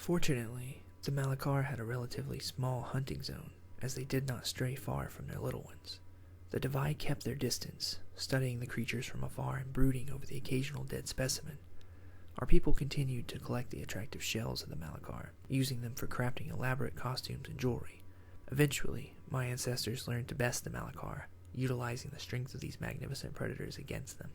Fortunately, the Malakar had a relatively small hunting zone, as they did not stray far from their little ones. The Divide kept their distance, studying the creatures from afar and brooding over the occasional dead specimen. Our people continued to collect the attractive shells of the Malakar, using them for crafting elaborate costumes and jewelry. Eventually, my ancestors learned to best the Malakar, utilizing the strength of these magnificent predators against them.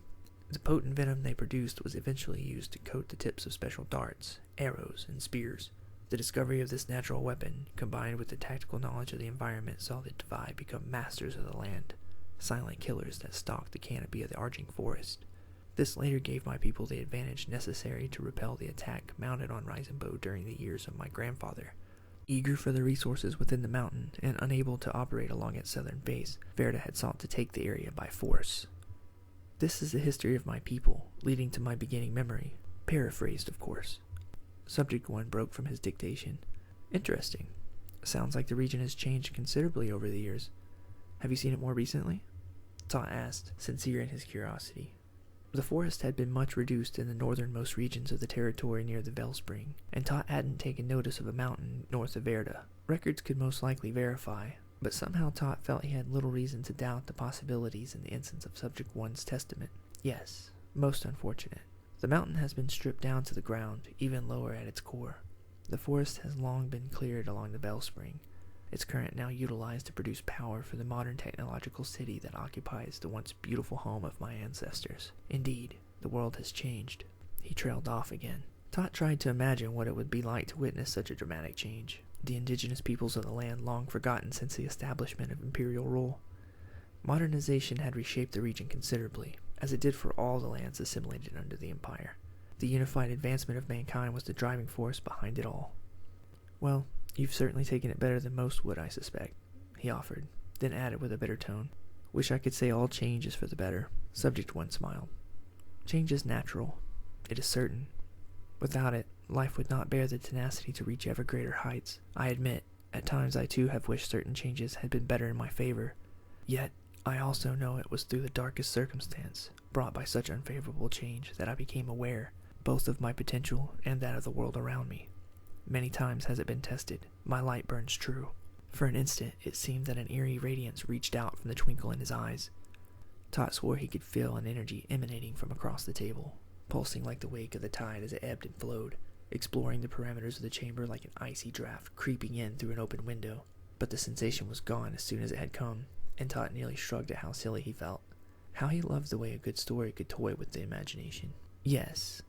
The potent venom they produced was eventually used to coat the tips of special darts, arrows, and spears. The discovery of this natural weapon, combined with the tactical knowledge of the environment, saw the Divide become masters of the land, silent killers that stalked the canopy of the arching forest. This later gave my people the advantage necessary to repel the attack mounted on Reisenbow during the years of my grandfather. Eager for the resources within the mountain and unable to operate along its southern base, Verda had sought to take the area by force. This is the history of my people, leading to my beginning memory, paraphrased of course. Subject 1 broke from his dictation. Interesting. Sounds like the region has changed considerably over the years. Have you seen it more recently? Thaut asked, sincere in his curiosity. The forest had been much reduced in the northernmost regions of the territory near the Wellspring, and Thaut hadn't taken notice of a mountain north of Verda. Records could most likely verify, but somehow Thaut felt he had little reason to doubt the possibilities in the instance of Subject 1's testament. Yes, most unfortunate. The mountain has been stripped down to the ground, even lower at its core. The forest has long been cleared along the Wellspring, its current now utilized to produce power for the modern technological city that occupies the once beautiful home of my ancestors. Indeed, the world has changed. He trailed off again. Thaut tried to imagine what it would be like to witness such a dramatic change. The indigenous peoples of the land long forgotten since the establishment of imperial rule. Modernization had reshaped the region considerably, as it did for all the lands assimilated under the empire. The unified advancement of mankind was the driving force behind it all. Well, you've certainly taken it better than most would, I suspect, he offered, then added with a bitter tone. Wish I could say all change is for the better. Subject 1 smiled. Change is natural. It is certain. Without it, life would not bear the tenacity to reach ever greater heights. I admit, at times I too have wished certain changes had been better in my favor. Yet, I also know it was through the darkest circumstance, brought by such unfavorable change, that I became aware, both of my potential and that of the world around me. Many times has it been tested. My light burns true. For an instant, it seemed that an eerie radiance reached out from the twinkle in his eyes. Thaut swore he could feel an energy emanating from across the table, pulsing like the wake of the tide as it ebbed and flowed, exploring the parameters of the chamber like an icy draft creeping in through an open window. But the sensation was gone as soon as it had come, and Thaut nearly shrugged at how silly he felt. How he loved the way a good story could toy with the imagination. Yes.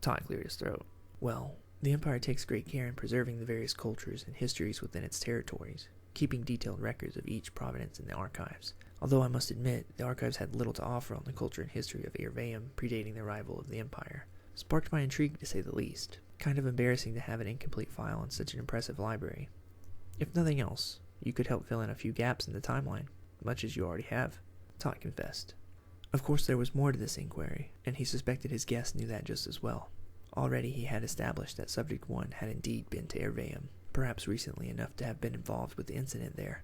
Thaut cleared his throat. Well, the Empire takes great care in preserving the various cultures and histories within its territories, keeping detailed records of each province in the archives. Although I must admit, the archives had little to offer on the culture and history of Irvaeum predating the arrival of the Empire. Sparked my intrigue, to say the least. Kind of embarrassing to have an incomplete file on such an impressive library. If nothing else, you could help fill in a few gaps in the timeline, much as you already have, Thaut confessed. Of course there was more to this inquiry, and he suspected his guest knew that just as well. Already he had established that Subject 1 had indeed been to Irvaeum, perhaps recently enough to have been involved with the incident there.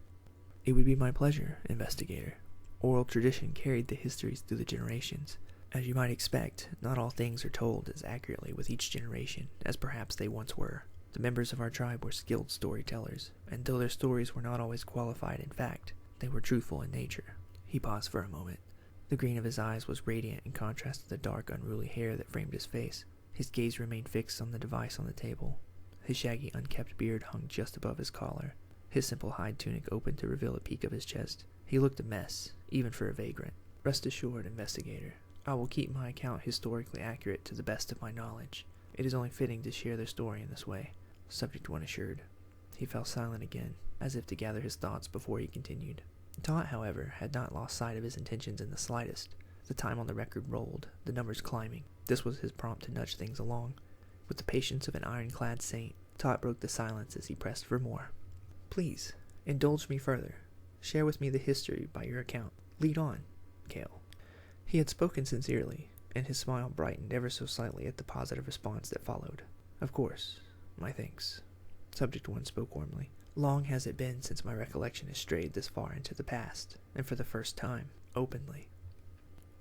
It would be my pleasure, investigator. Oral tradition carried the histories through the generations. As you might expect, not all things are told as accurately with each generation as perhaps they once were. The members of our tribe were skilled storytellers, and though their stories were not always qualified in fact, they were truthful in nature. He paused for a moment. The green of his eyes was radiant in contrast to the dark, unruly hair that framed his face. His gaze remained fixed on the device on the table. His shaggy, unkempt beard hung just above his collar. His simple hide tunic opened to reveal a peak of his chest. He looked a mess, even for a vagrant. Rest assured, investigator, I will keep my account historically accurate to the best of my knowledge. It is only fitting to share their story in this way, Subject 1 assured. He fell silent again, as if to gather his thoughts before he continued. Thaut, however, had not lost sight of his intentions in the slightest. The time on the record rolled, the numbers climbing. This was his prompt to nudge things along. With the patience of an ironclad saint, Thaut broke the silence as he pressed for more. Please, indulge me further. Share with me the history by your account. Lead on, Kael. He had spoken sincerely, and his smile brightened ever so slightly at the positive response that followed. Of course, my thanks. Subject 1 spoke warmly. Long has it been since my recollection has strayed this far into the past, and for the first time, openly.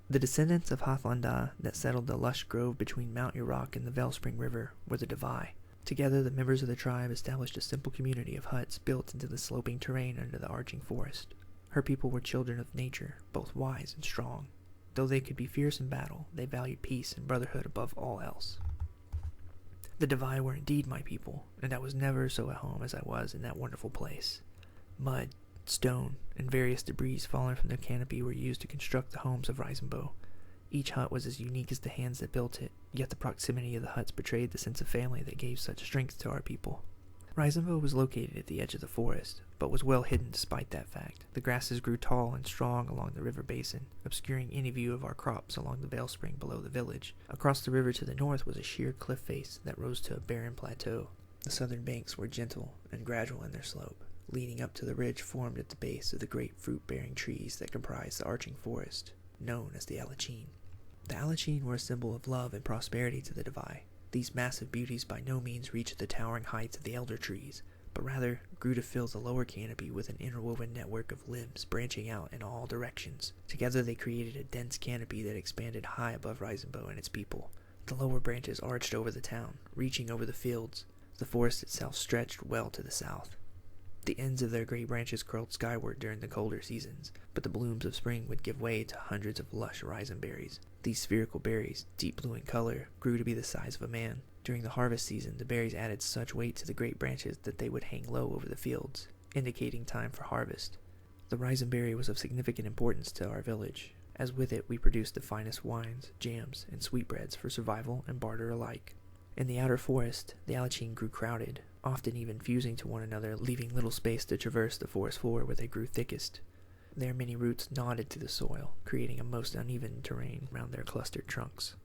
The descendants of Hathlanda that settled the lush grove between Mount Iraq and the Wellspring River were the Divide. Together, the members of the tribe established a simple community of huts built into the sloping terrain under the arching forest. Her people were children of nature, both wise and strong. Though they could be fierce in battle, they valued peace and brotherhood above all else. The Divai were indeed my people, and I was never so at home as I was in that wonderful place. Mud, stone, and various debris fallen from the canopy were used to construct the homes of Reisenbow. Each hut was as unique as the hands that built it, yet the proximity of the huts betrayed the sense of family that gave such strength to our people. Reisenbow was located at the edge of the forest, but was well hidden despite that fact. The grasses grew tall and strong along the river basin, obscuring any view of our crops along the Vale Spring below the village. Across the river to the north was a sheer cliff face that rose to a barren plateau. The southern banks were gentle and gradual in their slope, leading up to the ridge formed at the base of the great fruit-bearing trees that comprised the arching forest, known as the Alachine. The Alachine were a symbol of love and prosperity to the Divai. These massive beauties by no means reached the towering heights of the elder trees, but rather grew to fill the lower canopy with an interwoven network of limbs branching out in all directions. Together they created a dense canopy that expanded high above Reisenbow and its people. The lower branches arched over the town, reaching over the fields. The forest itself stretched well to the south. The ends of their great branches curled skyward during the colder seasons, but the blooms of spring would give way to hundreds of lush Reisenberries. These spherical berries, deep blue in color, grew to be the size of a man. During the harvest season, the berries added such weight to the great branches that they would hang low over the fields, indicating time for harvest. The Reisenberry was of significant importance to our village, as with it we produced the finest wines, jams, and sweetbreads for survival and barter alike. In the outer forest, the Alachine grew crowded, often even fusing to one another, leaving little space to traverse the forest floor where they grew thickest. Their many roots knotted to the soil, creating a most uneven terrain around their clustered trunks.